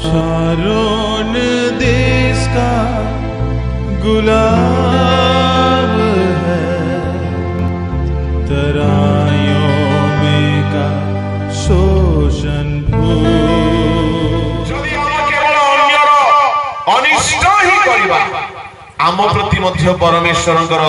Sharon देश का गुलाब है, तराइयों में का शोषण যদি আমরা কেবল অন্যর অনিষ্ট হি করিবা आम प्रति मध्य परमेश्वरଙ୍କର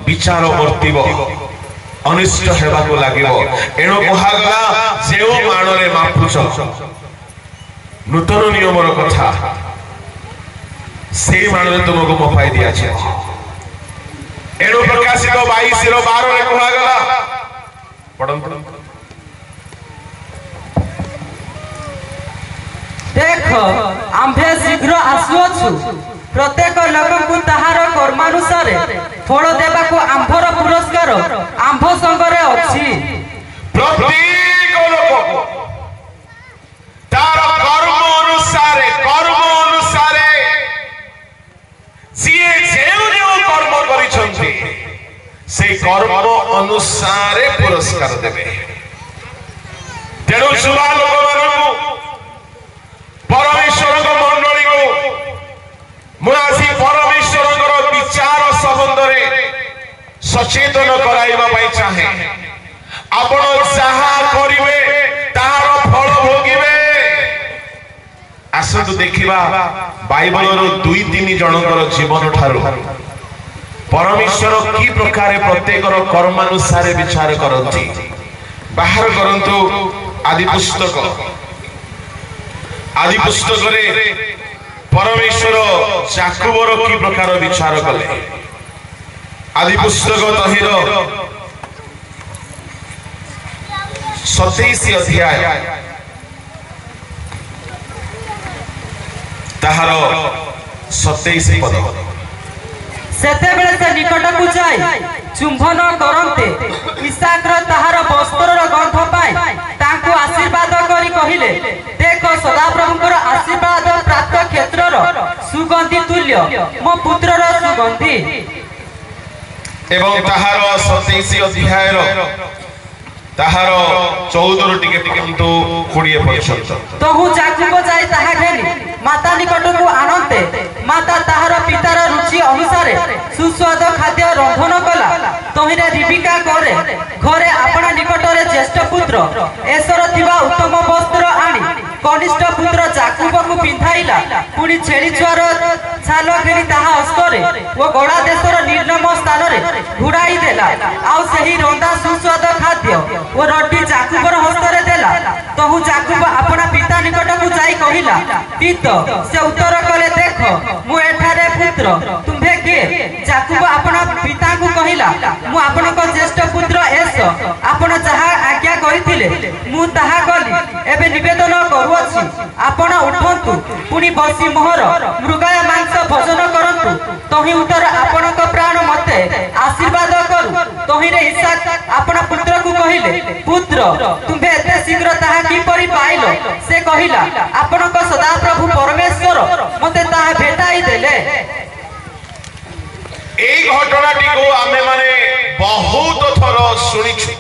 विचार वर्तिब अनिष्ट हेबाको लागिबो एणो कहागला जेउ मानरे मापुछ नूतन नियमर कथा से मानरे तुमको मफाई दिया छे एणो प्रकाशित 22 रो 12 रे कहागला पढन देखो आम्भे शीघ्र आसुअछु प्रत्येक लोक को ताहार कर्मानुसार फल देबा को आंभर पुरस्कार आंभ संगरे अछि प्रत्येक लोक को तार कर्म अनुसार जिए जेउ कर्म करिसंती से कर्म अनुसार पुरस्कार देबे तेणु सुवा लोक मानू परमेश्वर मंडली को मुआसी परमेश्वर विचार संबंध सचेतन कराइबा पाई चाहे आपण जहा करिवे तार फल भोगिबे आसतु देखिबा बाइबल रो 2-3 जनकर जीवन ठारो परमेश्वर की प्रकार प्रत्येक कर्मानुसार विचार करती बाहर करंतु आदि पुस्तक रे परमेश्वर याकूबर की प्रकार विचार कले आदि पुस्तक तहिर 27 अध्याय ताहार 27 पद सेते बेले से निकट को जाय चुंबन करंते इसहाक ताहार वस्त्रर गंध पाई तांको आशीर्वाद करी कहिले देखो सदाप्रभुଙ୍କର आशीर्वाद प्राप्त क्षेत्रर सुगंधी तुल्य मो पुत्रर सुगंधी एवं ताहार 27 अध्याय ताहार 14 टिके किंतु 20 पर्यंत तहु याकूब जाय ताहा घेनी माता निकट को आनते माता ताहार पितार रुचि अनुसार सुस्वाद खाद्य रंधन कला तहिरे रिबिका करे घरे आपना निकटरे ज्येष्ठ पुत्र एसर थिबा उत्तम वस्त्र आनी कनिष्ठ पुत्र याकूब को पिंधाइला पुनी छेली छुआर छाल घेनी ताहा हस्तरे ओ गड़ा देशर निर्नम स्थान रे घुड़ाई देला आउ सही रंदा सुस्वाद खाद्य ओ रोटी याकूबर हस्तरे देला तहु याकूब आपना पिता निकट को जाई कहिला पित से उत्तर कले देख मु एठारे पुत्र तुम्भे के याकूब आपना पिता को कहिला मु आपनक ज्येष्ठ पुत्र एस आपण जहा आज्ञा करिथिले मु ताहा कली एबे निवेदन करूछि आपण उठंतु पुनी बसी मोहर मृगाय मांस भोजन करंतु तहि उत्तर आपनक प्राण मते आशीर्वाद करू तहिरे इसहाक आपना पुत्र को कहिले पुत्र तुम्भे एते शीघ्र ताहा की परि पाइलो से कहिला आपनक सदा प्रभु परमेश्वर मते ताहा भेटाई देले এই ঘটনাটিকে আমি মানে বহুত থর শুনিছি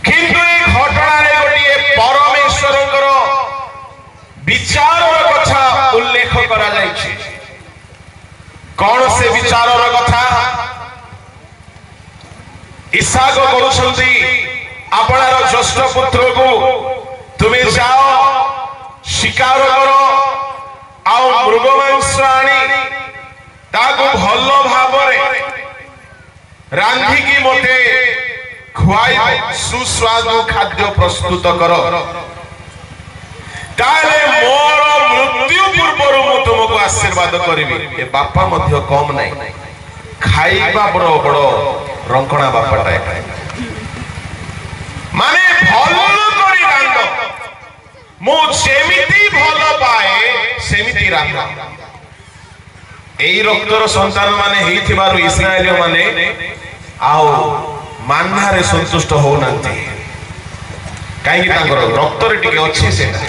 কিন্তু এই ঘটনারে গোটিয়ে পরমেশ্বরଙ୍କର বিচারর কথা উল্লেখ করা যাইছে কোন সে বিচারর কথা ইসাক কହୁଛନ୍ତି আপনার জ্যেষ্ঠ পুত্রକୁ তুমি যাও শিকার করো ଆଉ মৃগ মাংস আনি ताको भलो भाबरे रांधी की मोटे खुआई सुस्वादु खाद्य प्रस्तुत करो ताले मोर मृत्यु पूर्व मु तुमको आशीर्वाद करिवि ए बापा मध्य कम नाही खाइबा बड़ो बड़ो रंकणा बापाटा माने भलो करी रांदो मु जेमिति भलो पाए सेमिति रांदो এই রক্তর সন্তান মানে হেইथिबारु ইসরায়েলিয় মানে আও মানহারে সন্তুষ্ট হোনান্তি কাইকি তাଙ୍କର রক্তরে টিকে ଅଛି সেটা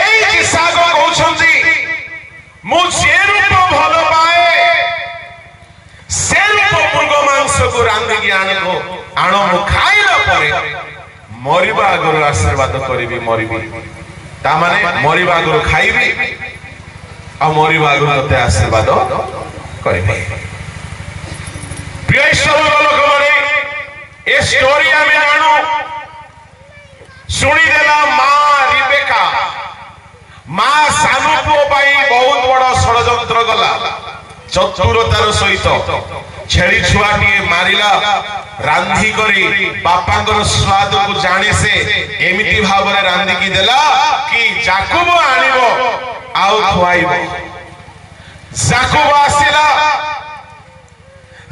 এই ইসাক কହୁଛନ୍ତି মু যে রূপ ভাল পাଏ সে রূপ মৃগ মাংসକୁ রান্ধিকি আনো মু খাইলা পরে মরিবা আগରୁ আশীর্বাদ করিবি মরিবি तामाने मरिबा आगुरु खाइबी आ मरिबा आगुरु तते आशीर्वाद करिबे। प्रिय ईश्वर लोक माने ए स्टोरी आमे जानू सुनी देला मां रिबेका मां सानु पुओ पाई बहुत बड़ षडयंत्र गला चतुरतार सहित छेड़ी छुआटी मारिला रांधी करी बापांकर स्वाद को जाने से एमिति भावरे रांधी की देला कि जाकुब आनिबो आउ खुआइबो। जाकुब आसिला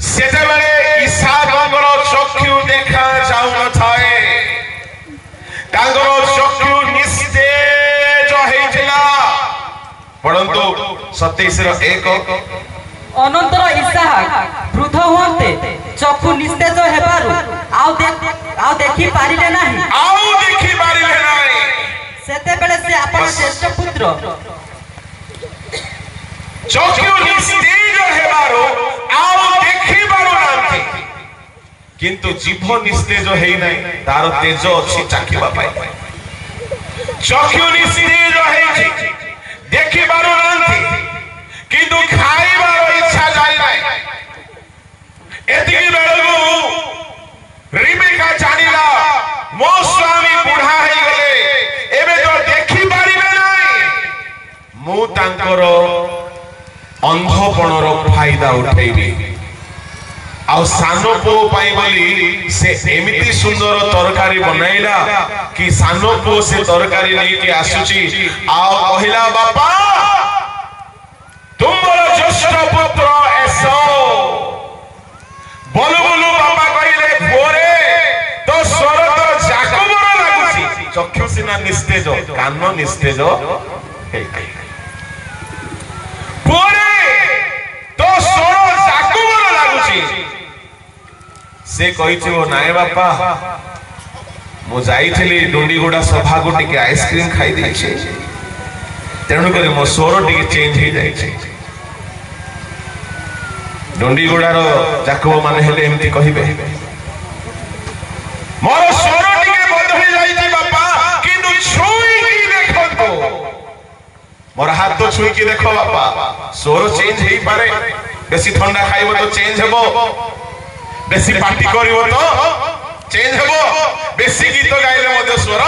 सेते बेले इसाकंकर चक्षु देखा जाउ न थाए तांकर चक्षु निस्तेज हेइथिला परंतु 27:1 अनंतर इसाहाक वृद्ध हुअते चक्षु निस्तेज हेबारु आउ देखि पारिले नाही सेते बेले से अपन श्रेष्ठ पुत्र चक्षु निस्तेज हेबारु आउ देखि पारु नांती किंतु जीभ निस्तेज हेइ नै तार तेज अछि चाखिबा पाई चक्षु निस्तेज हेइ देखि पारु नांती किंतु खाइबार इच्छा जाय नै एतिकी बेलगु रिबेका जानिला मो स्वामी बुढ़ा हेइ गेले एबे जो देखि पारिबे नै मु तांकर अंधपणर फायदा उठेबी आ सानो पो पाई बोली से एमिति सुंदर तरकारी बनाइला कि सानो पो से तरकारी नहीं के आसुची आ कहिला बापा तुमर ज्येष्ठ पुत्र एसो बोलु बोलु बापा कहिले पोरे तो स्वर तो जाकुबर लागुची चक्षु सिना निस्तेज कान निस्तेज हे पोरे तो स्वर जाकुबर लागुची से कहिथिबो नाय बापा मु जाईथिली डुंडीगुडा सभा को टिके आइसक्रीम खाई दैछि तेणु करे मो स्वर टिके चेंज हो जाईछि डुंडीगुडार जाकुब माने हेले एमती कहिबे मोर स्वर टिके बदली जाईछि बापा किंतु छुई की देखो मोर हाथ तो छुई की देखो बापा स्वर चेंज हेई पारे बेसी ठंडा खाइबो तो चेंज हेबो बेसी पार्टी करिवो तो चेंज हेबो बेसी गीत गाइले मध्य स्वर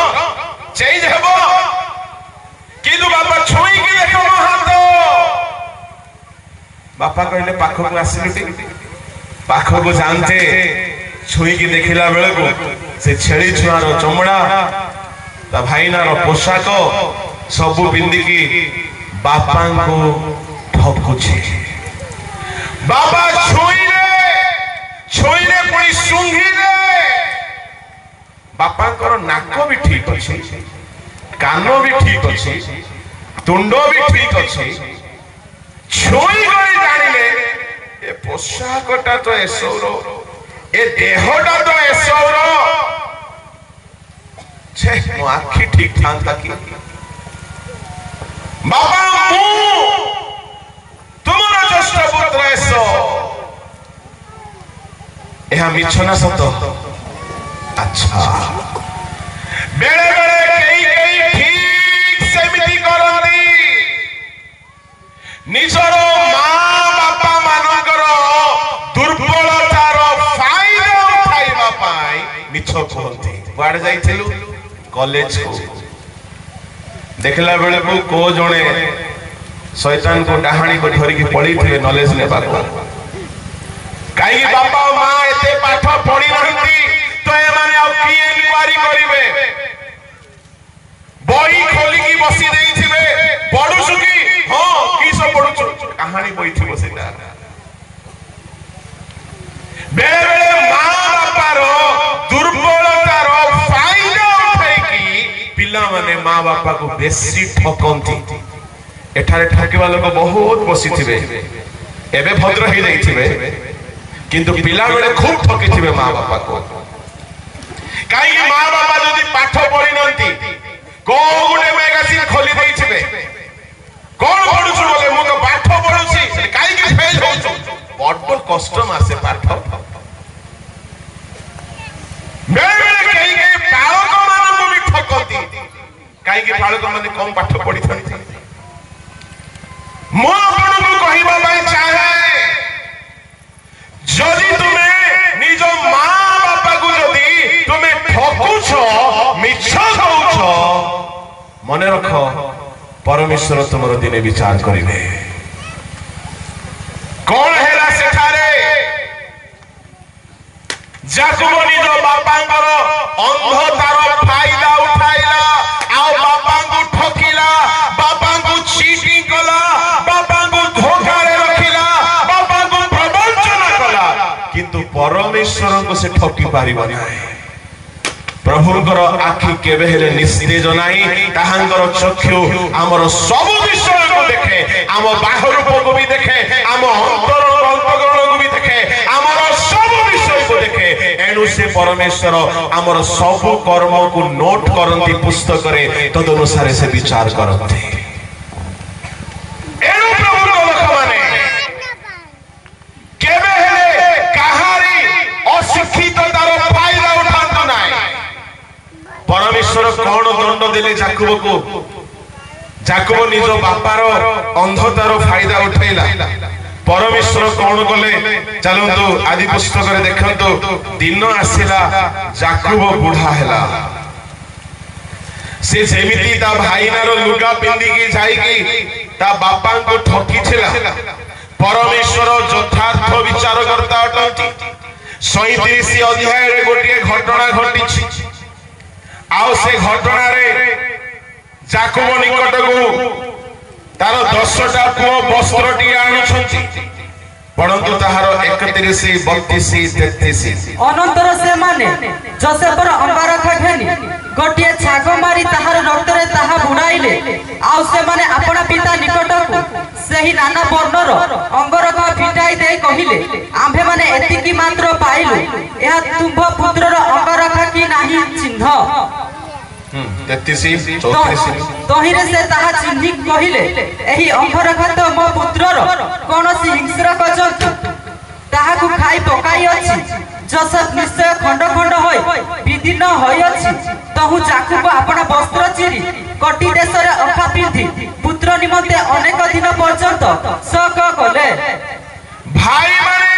चेंज हेबो किंतु बापा छुई की देखो मो हाथ बापा कहले पाखो को आसिलुटी पाखो को जानते छुई की देखिला बेले को से छेड़ी छुआर चमड़ा ता भाईनार पोशाक सबु बिंदी की बापा को ठकुछे बाबा छुईले पुणी सुंघिले बापांकर नाक भी ठीक अछि कान भी ठीक अछि तुंड भी ठीक अछि छुई गई जानिले ए पोशाकटा तो एसौरो ए देहटा तो एसौरो छे मो आखी ठीक थांता की बाबा मु तुमर ज्येष्ठ पुत्र एसो यह मिछना सत अच्छा बेले बेले कई ठीक सेमिति करंदी निजरो मां बापा मानकर दुर्बलतार फायदा उठाइबा पाई मिछ कहंती बाड़ जाइथिलु कॉलेज को देखला बेले को जणे शैतान को डाहाणी को धरि की पड़ी थे नॉलेज ने बाको काई बापा मां एते पाठ पढी नहंती तो ए माने आ की इनक्वारी करिवे बही खोली की बसी देई थिबे पढुछु की हां की सब पढुछु कहानी बही थिबो सेटा बेले बेले मां बापार दुर्बलतार फायदा उठाई की पिला माने मां बापा को बेसी ठकंती एठारे ठकिबा लोक बहुत बसी थिबे एबे भद्र ही जाई थिबे किंतु पिला बेले खूब ठकी थिबे मां बापा को काई मां बापा जदी पाठ पढी नंती को गुडे मैगजीन खोली देई थिबे कोन पढुछु बोले मु तो पाठ पढुछि काई की फेल होछु बड्ड कष्ट मासे पाठ बेले बेले कई बालक मानन को भी ठकती कहीं बालक मैंने कम पाठ पढ़ी था मु आपको कहवा चाहे जदि तुम्हें निज माँ बापा को जदि तुम्हें ठकुछ मिछ कहूछ मन रख परमेश्वर तुम दिने विचार करेंगे कौन है सेठारे जाकुब निज बापांकर अंधतार फायदा उठाइला आ बापा को ठकिला बापा को चीटिंग कला बापा को धोखा रे रखिला बापा को प्रवंचना कला किंतु परमेश्वर को से ठकी पारिबा नाही प्रभुंकर आखि केबे हेले निस्तेज नाही ताहांकर चक्षु हमर सब विषय को देखे आम बाहर को भी देखे आम अंतर अंतकरण को भी देखे हमर सब विषय को देखे एनु से परमेश्वर हमर सब कर्म को नोट करंती पुस्तक रे तदनुसार से विचार करते एनु प्रभु लोक माने केबे हेले कहारी अशिक्षित तार फायदा उठातो नाही परमेश्वर कौन दंड देले जाकुब को जाकुब निज बापार अंधतार फायदा उठाइला परमेश्वर कौन कले चलंतु आदि पुस्तक रे देखंतु दिन आसिला जाकुब बुढ़ा हैला से जेमिति ता भाईनार लुगा पिंदी की जाईकी ता बापा को ठकी थिला परमेश्वर यथार्थ विचार करता अटंती 37 अध्याय रे गोटिए घटना घटिछि आउ से घटना रे जाकुब निकट को तार 10टा पुओ वस्त्रटी आनुछंती परंतु ताहार 31 32 33 अनंतर से माने जोसेफर अंगारखा घेनी गोटिए छाग मारी ताहार रक्तरे ताहा बुड़ाइले आउ से माने अपना पिता निकट को सही नाना वर्णर अंगरखा फिटाई दे कहिले आंभे माने एतिकी मात्र पाइलु एहा तुंभ पुत्रर अंगरखा की नाही चिन्ह 33 34 तहिरे से ताहा चिन्हि कहिले एही अंगरखा तो मो पुत्रर कोनोसी हिंस्रक जंतु ताहा को खाई पकाई अछि जोसेफ निश्चय खंड खंड होय विदीर्ण होय अछि तहु जाकुब अपना वस्त्र चिरी कटी देश रे अखा पिंधि पुत्र निमंते अनेक दिन पर्यंत शोक कले भाई माने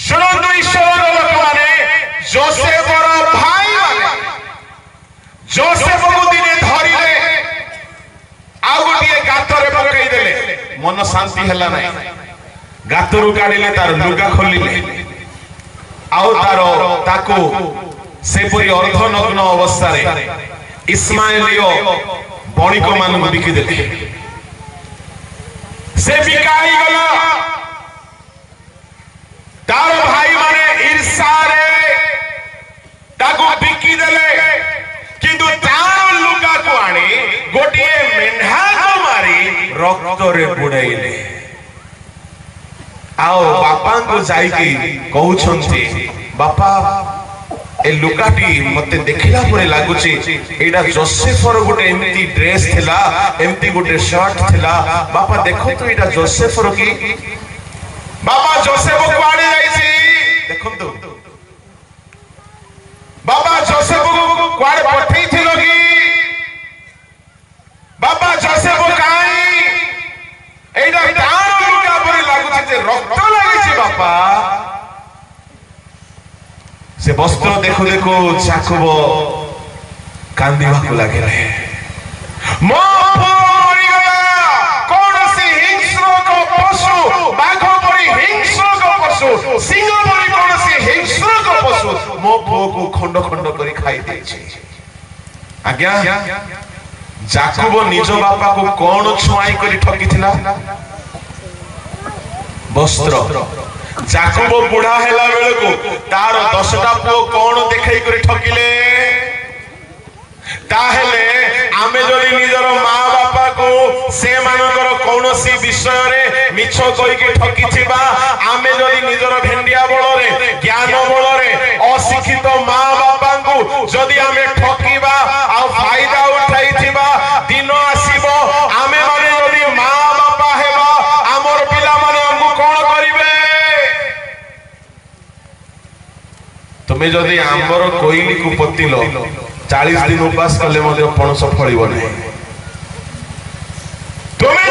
सुनंदु ईश्वर लोक माने जोसेफर भाई माने जोसेफ को दिने धरिले आ गोटिए गातरे पकई देले मन शांति हला नाही गातरू काढिले तार लुगा खोलिले आउ तारो ताको सेपरी अर्धनग्न अवस्था रे इस्माइलियो बणिक मान बिकी देले से बिकाई गला तार भाई माने ईर्षा रे ताको बिकी देले किंतु तार लुगा को आनी गोटिए मेंढा को मारी रक्त रे बुड़ाइले आओ बापा को जाइकी कहउछंती बापा ए लुगाटी मते देखिला परे लागुची एडा जोसेफर गोटे एम्ति ड्रेस थिला एम्ति गोटे शर्ट थिला बापा देखो तो एडा जोसेफर की बाबा जोसेफ को आने जाईसी देखो तो बाबा जोसेफ को क्वाडे पठई थिलो की बाबा जोसेफ काई एडा तार लुगा परे लागुची जे रक्त लागिची बापा से वस्त्र देखो देखो जाकुब कांदिबा को लागे रे मो परी गया कौन सी हिंस्रक पशु बाघ परी हिंस्रक पशु सिंह परी कौन सी हिंस्रक पशु मो पुओ को खंड खंड करी खाई देछि आज्ञा जाकुब निज बापा को कौन छुआई करी ठकी थिला वस्त्र जाकुब बुढ़ा हैला बेले को तार 10टा पुओ कौन देखै करी ठकिले ताहेले आमे जदि निजर माँ बापा को से मानकर कौनसी विषय रे मिछ कहि के ठकी थिबा आमे जदि निजर भेंडिया बळ रे ज्ञान बळ रे अशिक्षित माँ बापा को जदि आमे ठकीबा आ फायदा उठाई थिबा दिन आसीबो आमे माने जदि माँ बापा हेबा हमर पिला माने हमकु कोन करिवे तुम्हें जदि आंबर कोइली को पतिल 40 दिन उपवास कले पणस फल नहीं तुम्हें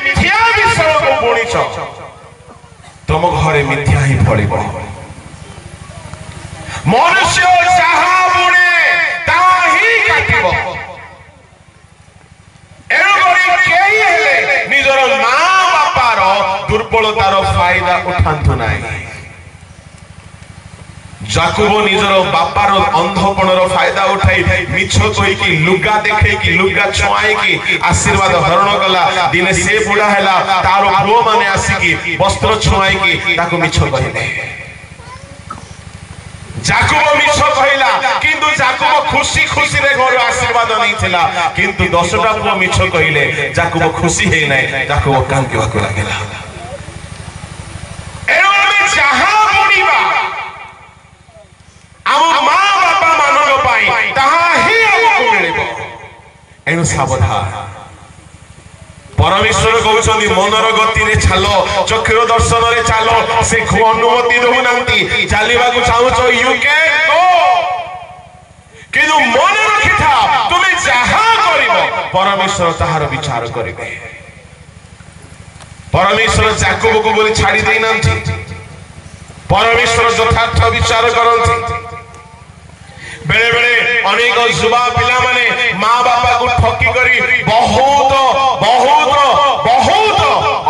मिथ्या विषय को बुणीच तुम घरे मिथ्या ही फल मनुष्य जहा बुणे ताहा ही काटिब निजर माँ बापार दुर्बलतार फायदा उठांतु नहीं जाकुब निजर बापार अंधपणर फायदा उठाई मिछ कहीकि लुगा देखैकि लुगा छुआईकि आशीर्वाद हरण कला दिने से बुढ़ा हैला तार पुओ माने आसिकी वस्त्र छुआईकि ताको मिछ कहिले जाकुब मिछ कहिला किंतु जाकुब खुशी खुशी रे घर आशीर्वाद नहीं थिला किंतु 10टा पुओ मिछ कहिले जाकुब खुशी हे नै जाकुब कांकिबाको लागेला एमे जहां बुणीबा आम माँ बापा मानव पाई ताहा ही हमको मिलिबो एनु सावधान परमेश्वर कहउछन्ती मनर गति रे छालो चक्षुर दर्शन रे चालो से अनुमति दउ नांती चालिबा को चाहूछो यू कैन गो किनु मन रखिथा तुमे जहा करिवो परमेश्वर ताहार विचार करिबे परमेश्वर जाकुब को बोली छाड़ी देई नांती परमेश्वर यथार्थ विचार करंती बेले बेले अनेक युवा पिला माने माँ बापा को ठकी करी बहुत बहुत बहुत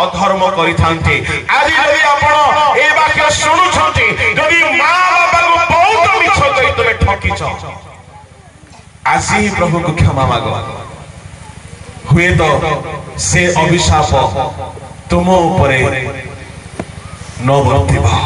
अधर्म करी थांती आज यदि आपण ए वाक्य सुनु छंती यदि माँ बापा को बहुत मिछ कहि तमे ठकी छ आज ही प्रभु को क्षमा मागो हुए तो से अभिशाप तुम ऊपर न वर्तिबा।